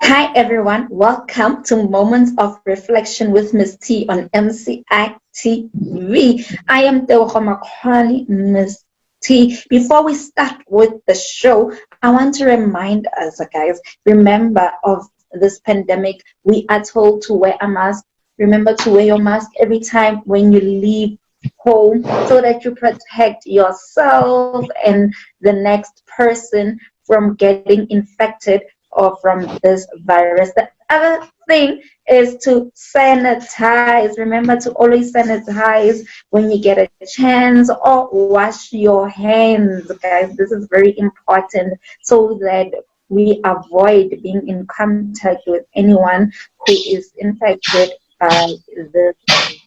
Hi everyone, welcome to Moments of Reflection with Miss T on MCI TV. I am Nkateko Mhlongo, Miss T. Before we start with the show, I want to remind us, guys, remember of this pandemic. We are told to wear a mask. Remember to wear your mask every time when you leave home so that you protect yourself and the next person from getting infected or from this virus. The other thing is to sanitize. Remember to always sanitize when you get a chance, or wash your hands, guys. This is very important so that we avoid being in contact with anyone who is infected by this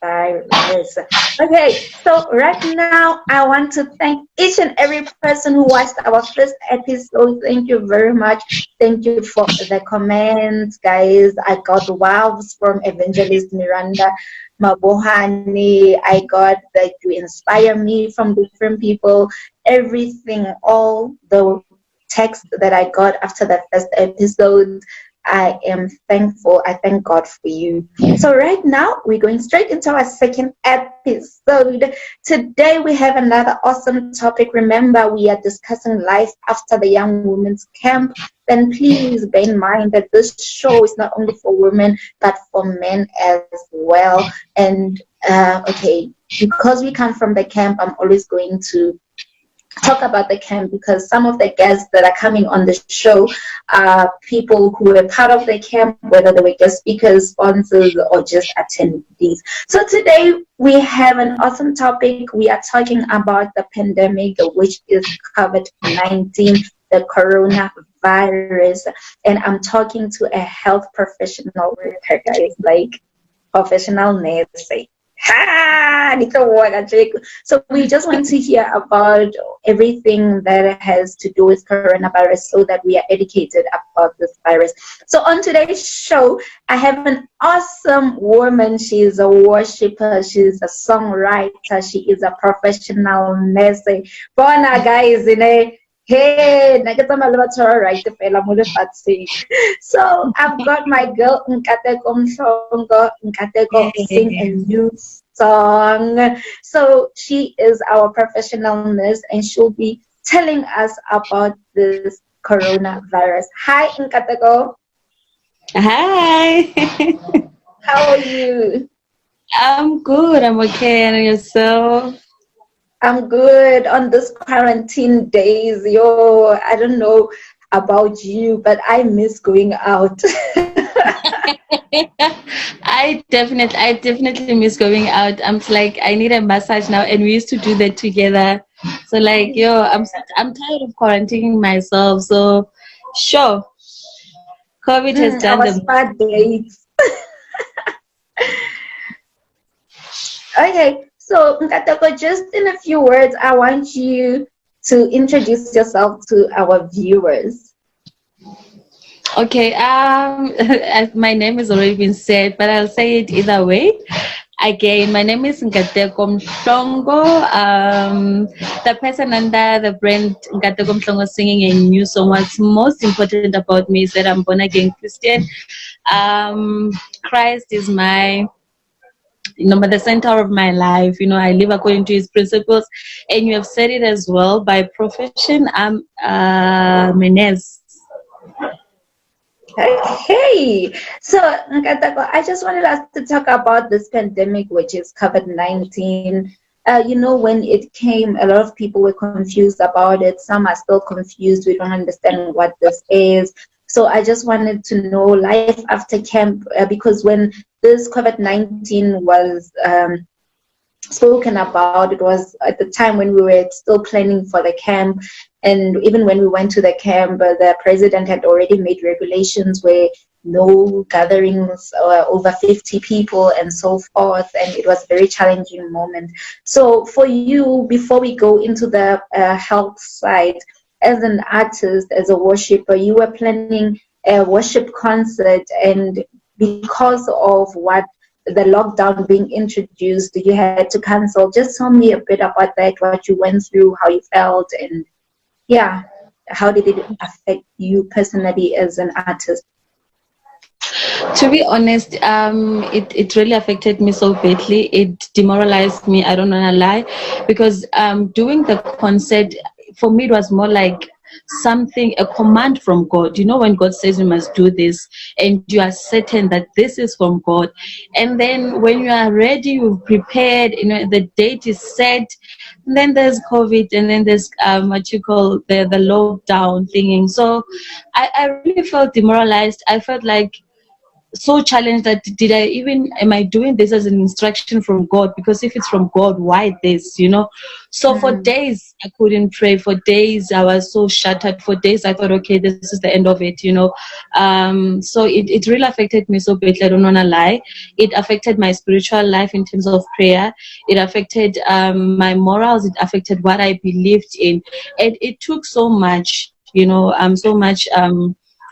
virus. Okay, so right now I want to thank each and every person who watched our first episode. Thank you very much. Thank you for the comments, guys. I got wows from Evangelist Miranda Mabohani. I got that you inspire me from different people. Everything, all the text that I got after the first episode, I am thankful. I thank God for you. So right now we're going straight into our second episode. Today we have another awesome topic. Remember, we are discussing life after the Young Women's Camp. Then please bear in mind that this show is not only for women but for men as well. And okay, because we come from the camp, I'm always going to talk about the camp because some of the guests that are coming on the show are people who were part of the camp, whether they were guest speakers, sponsors, or just attendees. So today we have an awesome topic. We are talking about the pandemic, which is COVID-19, the coronavirus, and I'm talking to a health professional worker, guys, like professional nursing. So we just want to hear about everything that has to do with coronavirus so that we are educated about this virus. So on today's show, I have an awesome woman. She is a worshiper. She's a songwriter. She is a professional nurse. Bona guys, hey, right? So I've got my girl Nkateko Mhlongo. Nkateko sing a new song. So she is our professional nurse and she'll be telling us about this coronavirus. Hi Nkateko. Hi. How are you? I'm good. I'm okay. And yourself? I'm good on this quarantine days. Yo, I don't know about you, but I miss going out. I definitely miss going out. I'm like, I need a massage now, and we used to do that together. So like, I'm tired of quarantining myself. So sure, COVID has done our spa dates. Okay, so Nkateko, just in a few words, I want you to introduce yourself to our viewers. Okay, my name has already been said, but I'll say it either way. Again, my name is Nkateko Mhlongo. The person under the brand Nkateko Mhlongo singing a new song. What's most important about me is that I'm born again Christian. Christ is my the center of my life. I live according to his principles, and you have said it as well. By profession, I'm a nurse. Hey, so Nkateko, I just wanted us to talk about this pandemic, which is COVID-19. When it came, a lot of people were confused about it. Some are still confused. We don't understand what this is. So I just wanted to know life after camp, because when this COVID-19 was spoken about, it was at the time when we were still planning for the camp. And even when we went to the camp, the president had already made regulations where no gatherings over 50 people and so forth. And it was a very challenging moment. So for you, before we go into the health side, as an artist, as a worshiper, you were planning a worship concert, and because of what the lockdown being introduced, you had to cancel. Just tell me a bit about that, what you went through, how you felt, and how did it affect you personally as an artist? To be honest, it really affected me so badly. It demoralized me. I don't wanna lie, because doing the concert for me it was more like something, a command from God. You know, when God says you must do this, and you are certain that this is from God, and then when you are ready, you've prepared. You know, the date is set, and then there's COVID, and then there's what you call the lockdown thinging. So I really felt demoralized. I felt like so challenged that did I even, am I doing this as an instruction from God? Because if it's from God, why this, you know? So for days I couldn't pray. For days I was so shattered. For days I thought, okay, this is the end of it, you know. So it really affected me so badly. I don't want to lie. It affected my spiritual life in terms of prayer. It affected my morals. It affected what I believed in. And it took so much, you know, so much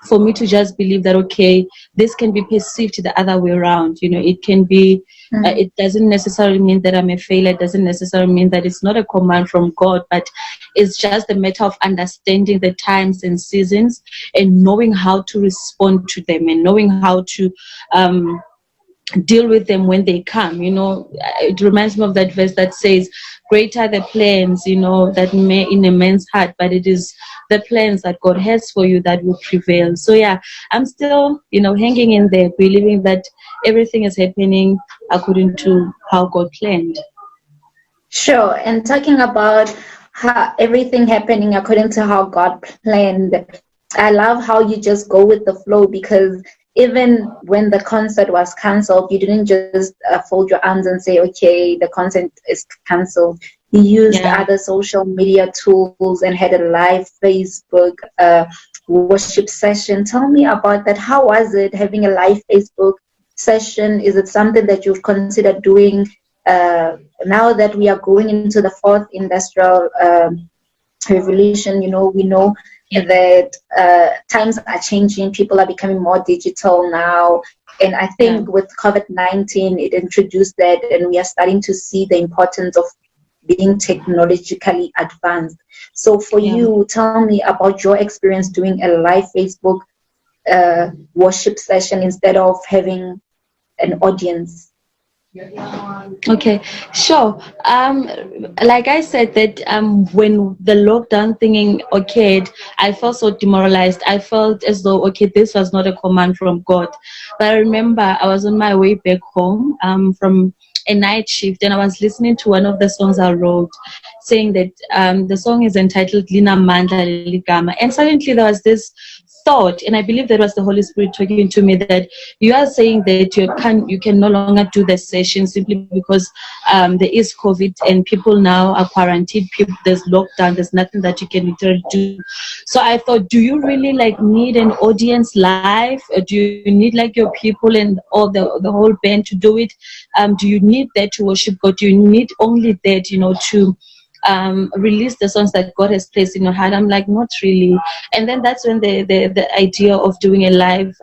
for me to just believe that, okay, this can be perceived the other way around. You know, it can be, it doesn't necessarily mean that I'm a failure. It doesn't necessarily mean that it's not a command from God, but it's just a matter of understanding the times and seasons and knowing how to respond to them and knowing how to deal with them when they come. You know, it reminds me of that verse that says, greater the plans, you know, that may in a man's heart, but it is the plans that God has for you that will prevail. So yeah, I'm still, you know, hanging in there, believing that everything is happening according to how God planned. Sure. And talking about how everything happening according to how God planned, I love how you just go with the flow, because even when the concert was cancelled, you didn't just fold your arms and say, okay, the concert is cancelled. You used other social media tools and had a live Facebook worship session. Tell me about that. How was it having a live Facebook session? Is it something that you've considered doing now that we are going into the fourth industrial revolution? You know, we know that times are changing, people are becoming more digital now, and I think with COVID-19 it introduced that, and we are starting to see the importance of being technologically advanced. So for you, tell me about your experience doing a live Facebook worship session instead of having an audience. Okay, sure. Like I said that when the lockdown thinking occurred, I felt so demoralized. I felt as though, okay, this was not a command from God. But I remember I was on my way back home from a night shift, and I was listening to one of the songs I wrote, saying that the song is entitled Lina Mandla Ligama, and suddenly there was this thought, and I believe that was the Holy Spirit talking to me, that you are saying that you can no longer do the session simply because there is COVID and people now are quarantined. There's lockdown. There's nothing that you can literally do. So I thought, do you really like need an audience live? Or do you need like your people and all the whole band to do it? Do you need that to worship God? Do you need only that, you know, to release the songs that God has placed in your heart? I'm like, not really. And then that's when the idea of doing a live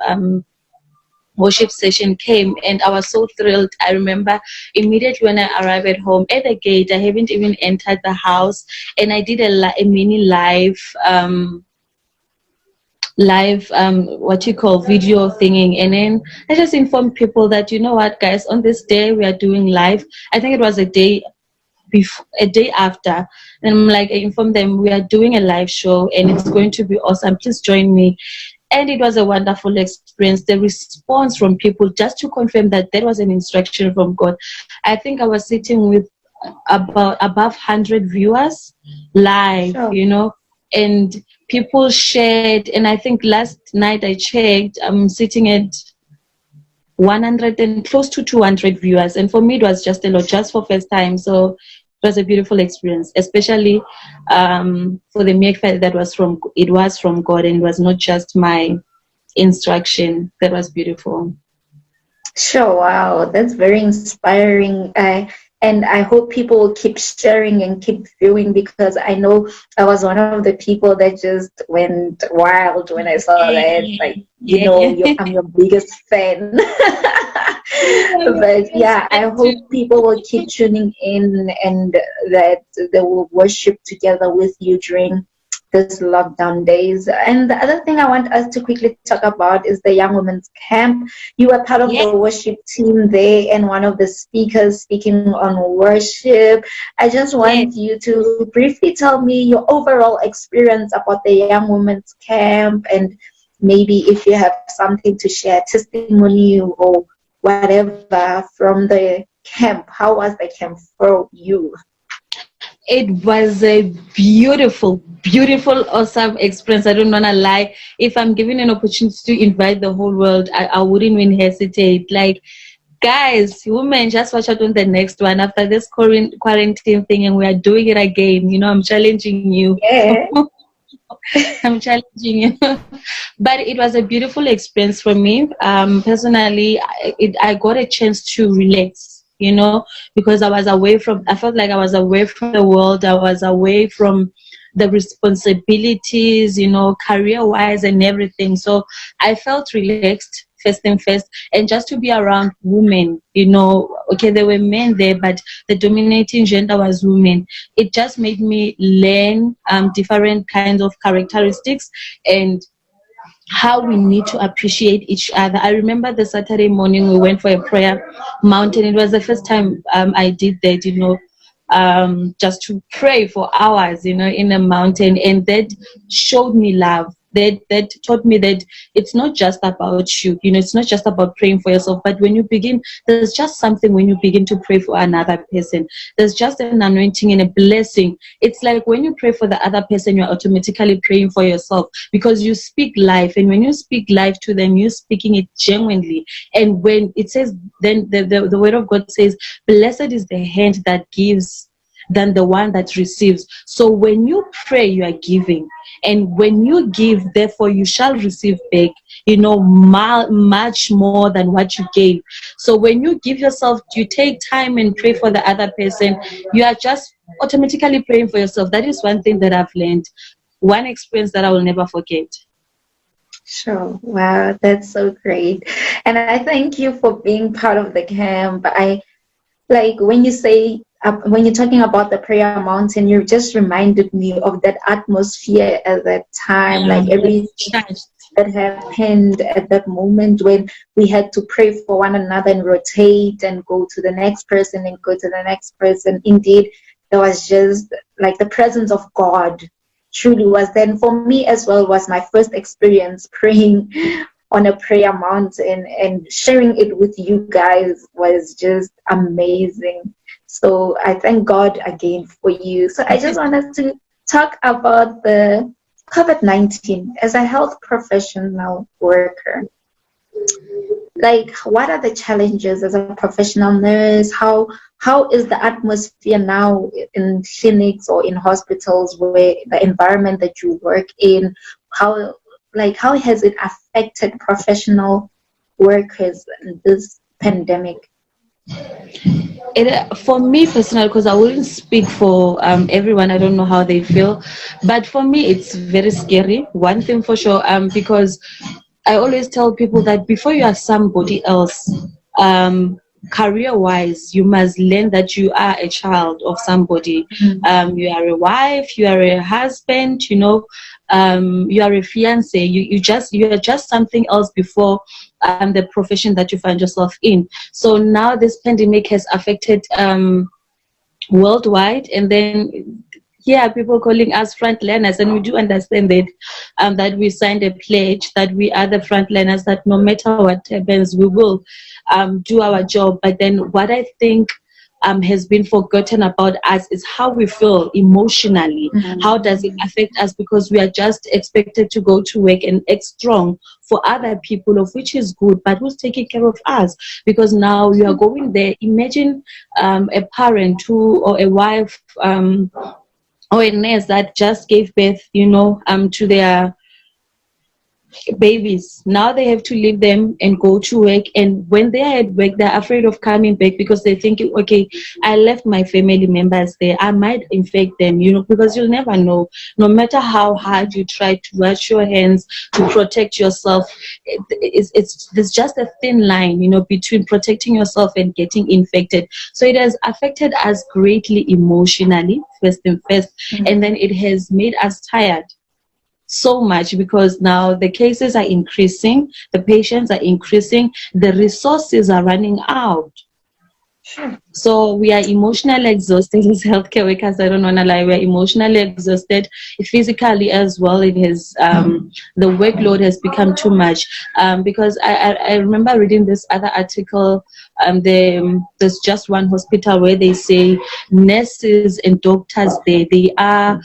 worship session came, and I was so thrilled. I remember immediately when I arrived at home, at the gate, I haven't even entered the house, and I did a mini live what you call video thinging, and then I just informed people that, you know what, guys, on this day we are doing live. I think it was a day after, and I'm like, I informed them we are doing a live show and it's going to be awesome, please join me. And it was a wonderful experience. The response from people, just to confirm that that was an instruction from God. I think I was sitting with about above 100 viewers live, sure. You know, and people shared. And I think last night I checked, I'm sitting at 100 and close to 200 viewers. And for me, it was just a lot, just for first time. So it was a beautiful experience, especially for the mere fact that it was from God, and it was not just my instruction. That was beautiful. Sure, wow, that's very inspiring. And I hope people will keep sharing and keep viewing, because I know I was one of the people that just went wild when I saw that. Like, you know, I'm your biggest fan. But yeah, I hope people will keep tuning in and that they will worship together with you during this lockdown days. And the other thing I want us to quickly talk about is the Young Women's Camp. You were part of Yeah. the worship team there and one of the speakers speaking on worship. I just want you to briefly tell me your overall experience about the Young Women's Camp, and maybe if you have something to share, testimony or whatever from the camp. How was the camp for you? It was a beautiful, beautiful, awesome experience. I don't want to lie. If I'm given an opportunity to invite the whole world, I wouldn't even hesitate. Like, guys, women, just watch out on the next one after this quarantine thing, and we are doing it again. You know, I'm challenging you. Yeah. I'm challenging you. But it was a beautiful experience for me. Personally, I got a chance to relax, you know, because I felt like I was away from the world. I was away from the responsibilities, you know, career-wise and everything. So I felt relaxed, first and first, and just to be around women, you know, okay, there were men there, but the dominating gender was women. It just made me learn different kinds of characteristics and how we need to appreciate each other. I remember the Saturday morning we went for a prayer mountain. It was the first time I did that, you know, just to pray for hours, you know, in a mountain, and that showed me love. That taught me that it's not just about you, you know, it's not just about praying for yourself, but when you begin, there's just something when you begin to pray for another person. There's just an anointing and a blessing. It's like when you pray for the other person, you're automatically praying for yourself, because you speak life, and when you speak life to them, you're speaking it genuinely. And when it says, then the word of God says, blessed is the hand that gives than the one that receives. So when you pray, you are giving, and when you give, therefore you shall receive back, you know, much more than what you gave. So when you give yourself, you take time and pray for the other person, you are just automatically praying for yourself. That is one thing that I've learned, one experience that I will never forget. Sure. Wow, that's so great. And I thank you for being part of the camp. I like when you say, when you're talking about the prayer mountain, you just reminded me of that atmosphere at that time, like everything that happened at that moment when we had to pray for one another and rotate and go to the next person and go to the next person. Indeed, there was just like the presence of God truly was. Then for me as well was my first experience praying on a prayer mountain, and sharing it with you guys was just amazing. So I thank God again for you. So I just wanted to talk about the COVID-19 as a health professional worker. Like, what are the challenges as a professional nurse? How is the atmosphere now in clinics or in hospitals, where the environment that you work in, how has it affected professional workers in this pandemic? For me personally, because I wouldn't speak for everyone, I don't know how they feel, but for me it's very scary, one thing for sure, because I always tell people that before you are somebody else, career-wise, you must learn that you are a child of somebody. You are a wife, you are a husband, you know, you are a fiance. You are just something else before the profession that you find yourself in. So now this pandemic has affected worldwide, and then people calling us frontliners, and we do understand that that we signed a pledge that we are the frontliners, that no matter what happens, we will do our job. But then what I think has been forgotten about us is how we feel emotionally. How does it affect us? Because we are just expected to go to work and act strong for other people, of which is good, but who's taking care of us? Because now you are going there. Imagine a parent or a wife or a nurse that just gave birth, you know, to their babies. Now they have to leave them and go to work, and when they are at work, they're afraid of coming back because they think, okay, I left my family members there, I might infect them, you know, because you'll never know. No matter how hard you try to wash your hands to protect yourself, there's just a thin line, you know, between protecting yourself and getting infected. So it has affected us greatly emotionally, first and first, and then it has made us tired. so much, because now the cases are increasing, the patients are increasing, the resources are running out. Sure. So we are emotionally exhausted as healthcare workers. I don't want to lie. We're emotionally exhausted, physically as well. It has the workload has become too much. Because I remember reading this other article. There's just one hospital where they say nurses and doctors they are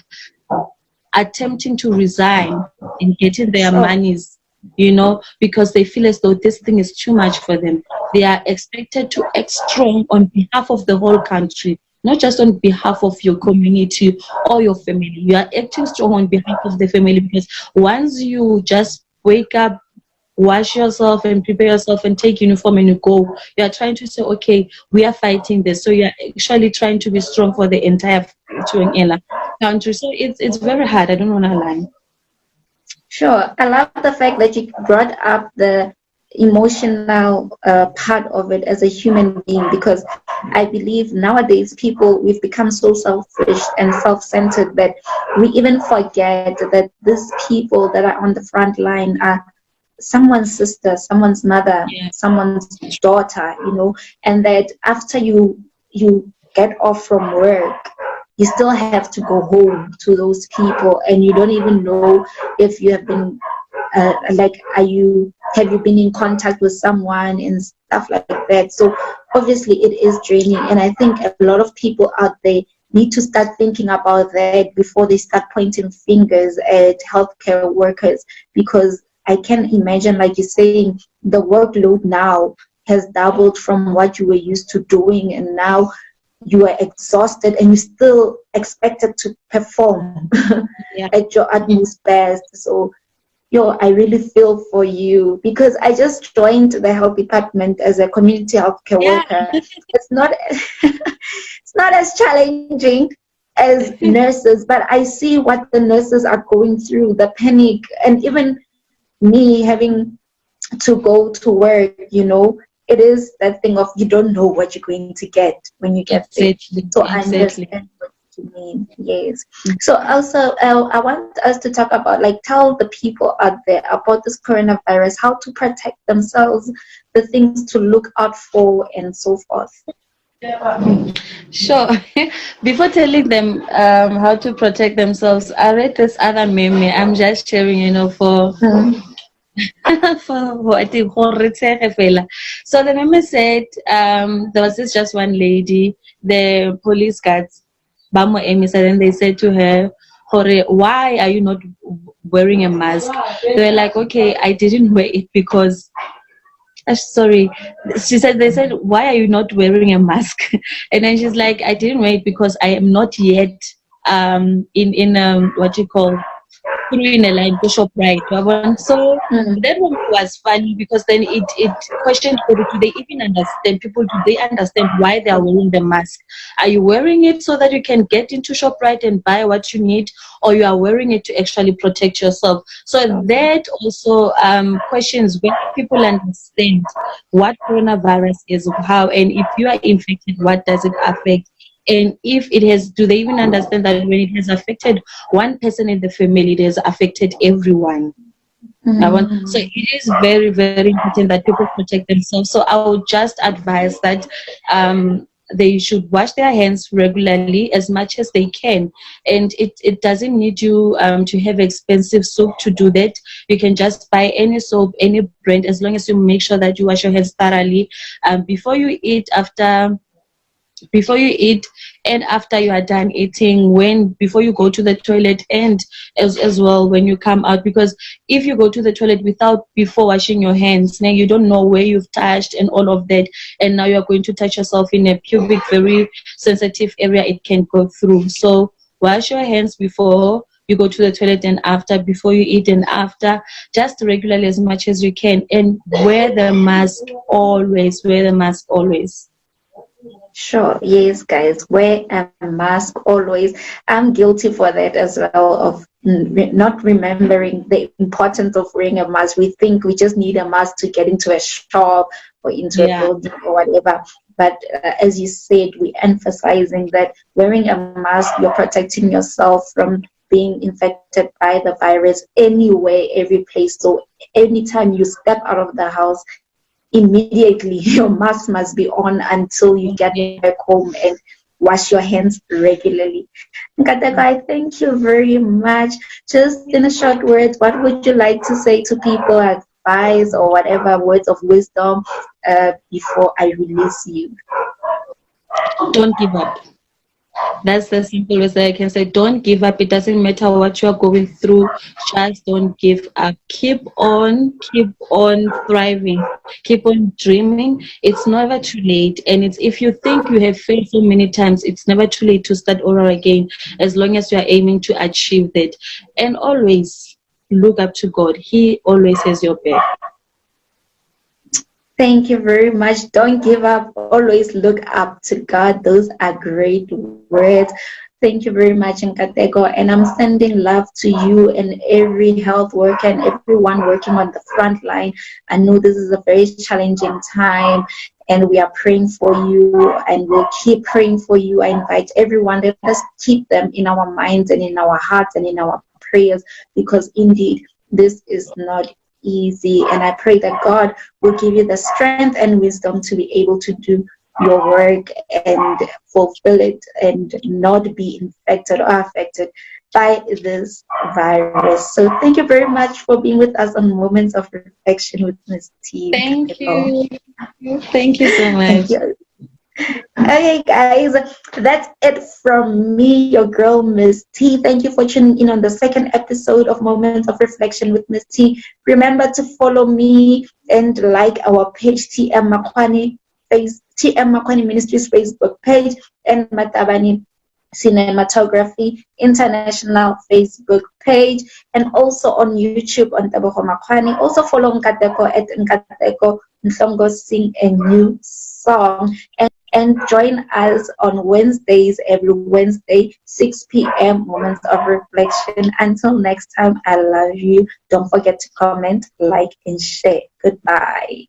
attempting to resign and getting their monies, because they feel as though this thing is too much for them. They are expected to act strong on behalf of the whole country, not just on behalf of your community or your family. You are acting strong on behalf of the family, because once you just wake up, wash yourself and prepare yourself and take uniform and you go, you are trying to say, okay, we are fighting this. So you are actually trying to be strong for the entire country. So it's very hard. I don't want to lie. Sure. I love the fact that you brought up the emotional part of it as a human being, because I believe nowadays we've become so selfish and self-centered that we even forget that these people that are on the front line are someone's sister, someone's mother, someone's daughter, and that after you get off from work, you still have to go home to those people, and you don't even know if you have been have you been in contact with someone and stuff like that. So obviously it is draining, and I think a lot of people out there need to start thinking about that before they start pointing fingers at healthcare workers, because I can imagine, like you're saying, the workload now has doubled from what you were used to doing, and now you are exhausted and you're still expected to perform at your utmost best. So, I really feel for you, because I just joined the health department as a community healthcare worker. It's not it's not as challenging as nurses, but I see what the nurses are going through, the panic, and even me having to go to work, it is that thing of you don't know what you're going to get when you get there. So I understand what you mean. Yes. So also, I want us to talk about, tell the people out there about this coronavirus, how to protect themselves, the things to look out for, and so forth. Sure. Before telling them how to protect themselves, I read this other meme. I'm just sharing, for for what so the meme said there was just one lady, the police guards and then they said to her, why are you not wearing a mask? They were like, okay, I didn't wear it because sorry, they said, why are you not wearing a mask? And then she's like, I didn't wear it because I am not yet in what you call through in a line to shop, right? So that one was funny, because then it questioned, do they even understand people? Do they understand why they are wearing the mask? Are you wearing it so that you can get into ShopRite and buy what you need, or you are wearing it to actually protect yourself? So that also questions whether people understand what coronavirus is, how, and if you are infected, what does it affect? And if it has, do they even understand that when it has affected one person in the family, it has affected everyone? So it is very, very important that people protect themselves. So I would just advise that they should wash their hands regularly as much as they can. And it doesn't need you to have expensive soap to do that. You can just buy any soap, any brand, as long as you make sure that you wash your hands thoroughly before you eat, and after you are done eating, before you go to the toilet, and as well when you come out, because if you go to the toilet before washing your hands, now you don't know where you've touched and all of that, and now you're going to touch yourself in a pubic, very sensitive area, it can go through. So wash your hands before you go to the toilet and after, before you eat and after, just regularly as much as you can, and wear the mask always. Sure. Yes, guys, wear a mask always. I'm guilty for that as well, of not remembering the importance of wearing a mask. We think we just need a mask to get into a shop or into a building or whatever. But as you said, we're emphasizing that wearing a mask, you're protecting yourself from being infected by the virus anywhere, every place. So anytime you step out of the house, immediately your mask must be on until you get back home, and wash your hands regularly. Nkateko, I thank you very much. Just in a short words, what would you like to say to people, advice or whatever words of wisdom before I release you? Don't give up. That's the simplest I can say. Don't give up. It doesn't matter what you are going through. Just don't give up. Keep on thriving. Keep on dreaming. It's never too late. And it's, if you think you have failed so many times, it's never too late to start over again, as long as you are aiming to achieve that. And always look up to God. He always has your back. Thank you very much. Don't give up. Always look up to God. Those are great words. Thank you very much, Nkateko. And I'm sending love to you and every health worker and everyone working on the front line. I know this is a very challenging time, and we are praying for you, and we'll keep praying for you. I invite everyone, let us keep them in our minds and in our hearts and in our prayers, because indeed this is not easy. And I pray that God will give you the strength and wisdom to be able to do your work and fulfill it and not be infected or affected by this virus. So thank you very much for being with us on Moments of Reflection with Ms. T. Thank you. Thank you so much. Thank you. Okay, guys, that's it from me, your girl, Miss T. Thank you for tuning in on the second episode of Moments of Reflection with Miss T. Remember to follow me and like our page, TM Makwani Ministries Facebook page, and Matabane Cinematography International Facebook page, and also on YouTube on Nkateko Makwani. Also follow Nkateko at Nkateko Mhlongo Sing a New Song, and join us on Wednesdays, every Wednesday, 6 p.m. Moments of Reflection. Until next time, I love you. Don't forget to comment, like, and share. Goodbye.